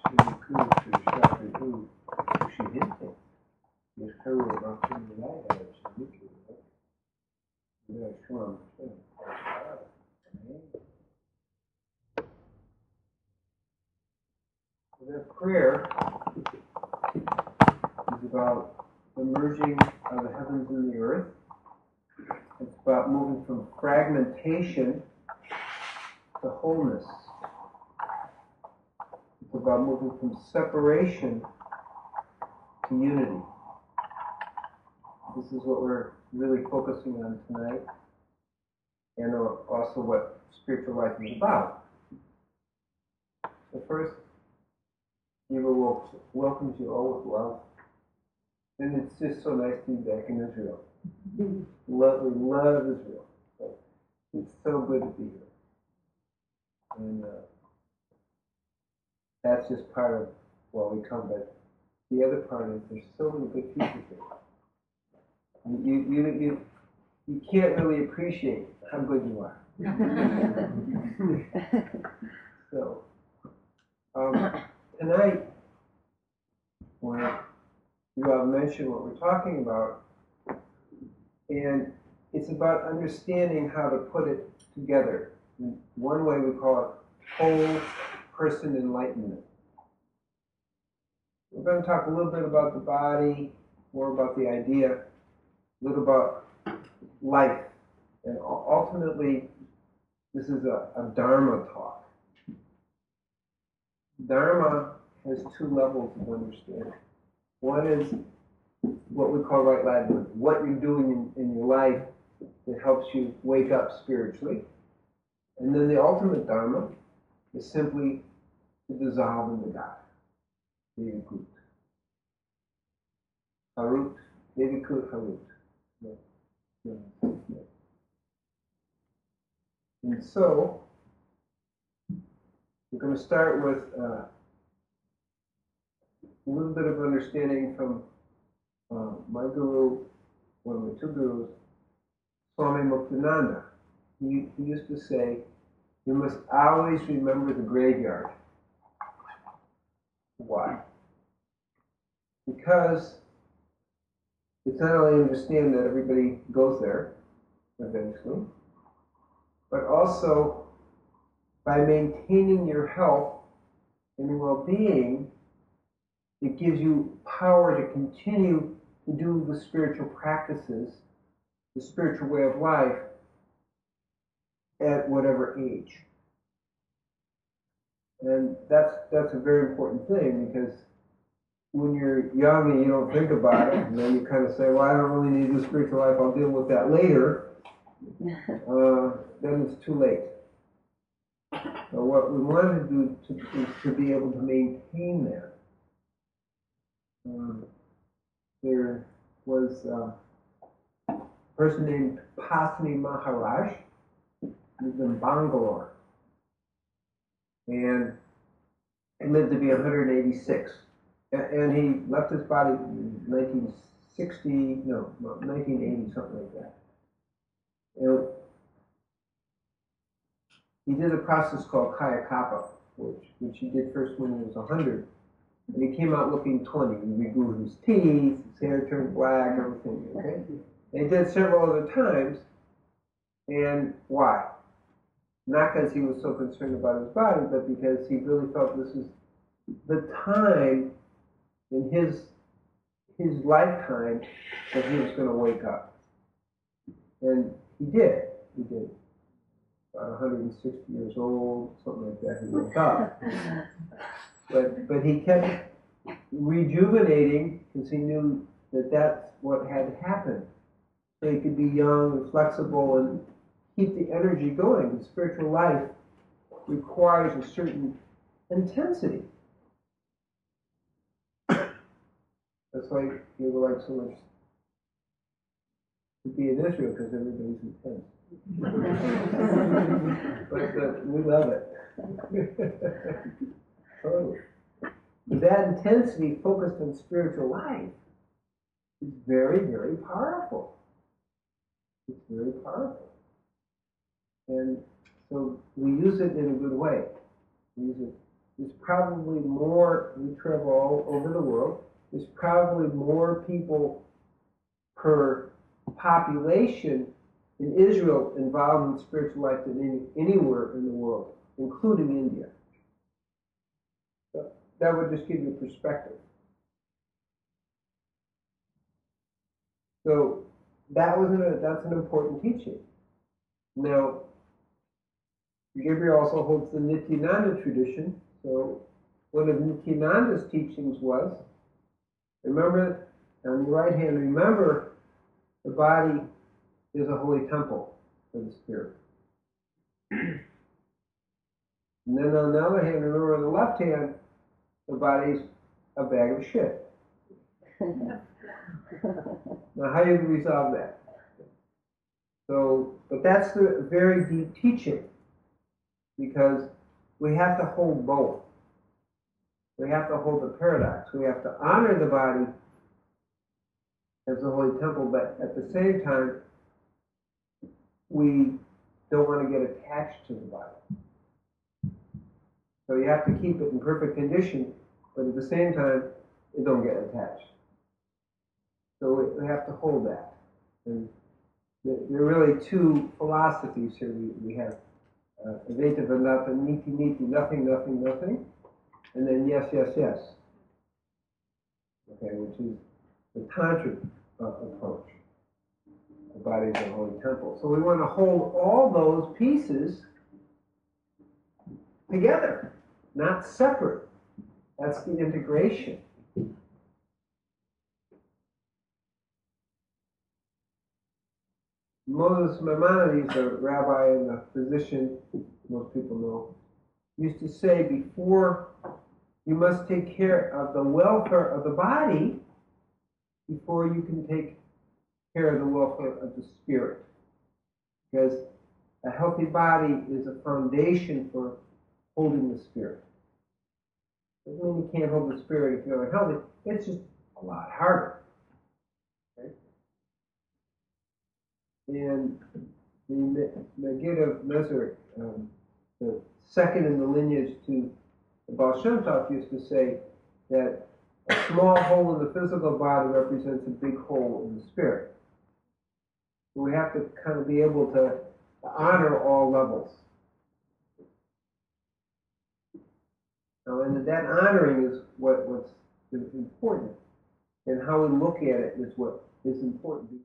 The prayer is about the merging of the heavens and the earth. It's about moving from fragmentation to wholeness. It's about moving from separation to unity. This is what we're really focusing on tonight, and also what spiritual life is about. So first, Gabriel welcomes you all with love, and it's just so nice to be back in Israel. We love Israel. So it's so good to be here. And that's just part of why we come, but the other part is there's so many good people here. You can't really appreciate how good you are. So, tonight, you all mentioned what we're talking about, and it's about understanding how to put it together. In one way we call it whole person enlightenment. We're going to talk a little bit about the body, more about the idea, a little about life, and ultimately this is a Dharma talk. Dharma has two levels of understanding. One is what we call right livelihood, what you're doing in your life that helps you wake up spiritually. And then the ultimate Dharma is simply to dissolve into God. Devikut. Harut. Devikut Harut. And so, we're going to start with a little bit of understanding from my guru, one of my two gurus, Swami Muktananda. He used to say, you must always remember the graveyard. Why? Because it's not only understand that everybody goes there eventually, but also by maintaining your health and well-being, it gives you power to continue to do the spiritual practices, the spiritual way of life, at whatever age. And that's a very important thing, because when you're young and you don't think about it, and then you kind of say, well, I don't really need to do spiritual life, I'll deal with that later, then it's too late. So what we want to do is to be able to maintain that. There was a person named Pasni Maharaj, who lived in Bangalore, and he lived to be 186. And he left his body in 1980, something like that. And he did a process called Kaya Kappa, which he did first when he was 100. And he came out looking 20. He regrew his teeth, his hair turned black, everything, okay? And he did several other times. And why? Not because he was so concerned about his body, but because he really felt this is the time in his lifetime that he was going to wake up. And he did. He did. About 160 years old, something like that, he woke up. But he kept rejuvenating because he knew that that's what had happened. So he could be young and flexible and keep the energy going. The spiritual life requires a certain intensity. That's why we would like so much to be in Israel, because everybody's intense. but we love it. Totally. But that intensity focused on spiritual life is very, very powerful. It's very powerful. And so we use it in a good way. We use it there's probably more, we travel all over the world, there's probably more people per population in Israel involved in spiritual life than anywhere in the world, including India. So that would just give you perspective. So that's an important teaching. Now, Gabriel also holds the Nityananda tradition. So one of Nityananda's teachings was, remember, on the right hand, remember the body is a holy temple for the spirit. And then on the other hand, remember on the left hand, the body's a bag of shit. Now, how do you resolve that? So, but that's the very deep teaching, because we have to hold both. We have to hold the paradox. We have to honor the body as a holy temple, but at the same time, we don't want to get attached to the body. So you have to keep it in perfect condition, but at the same time, it don't get attached. So we have to hold that. And there are really two philosophies here. We have Advaita Vedanta, Niti Niti, nothing, nothing, nothing, and then yes, yes, yes. Okay, which is the tantric approach. The body is a holy temple. So we want to hold all those pieces together, not separate. That's the integration. Moses Maimonides, a rabbi and a physician, most people know, used to say, before you must take care of the welfare of the body before you can take care of the welfare of the spirit. Because a healthy body is a foundation for holding the spirit. Doesn't mean you can't hold the spirit if you're unhealthy. It's just a lot harder. And the Megiddo of Mezrich, the second in the lineage to the Baal Shem Tov, used to say that a small hole in the physical body represents a big hole in the spirit. So we have to kind of be able to honor all levels. Now, and that honoring is what's important, and how we look at it is what is important.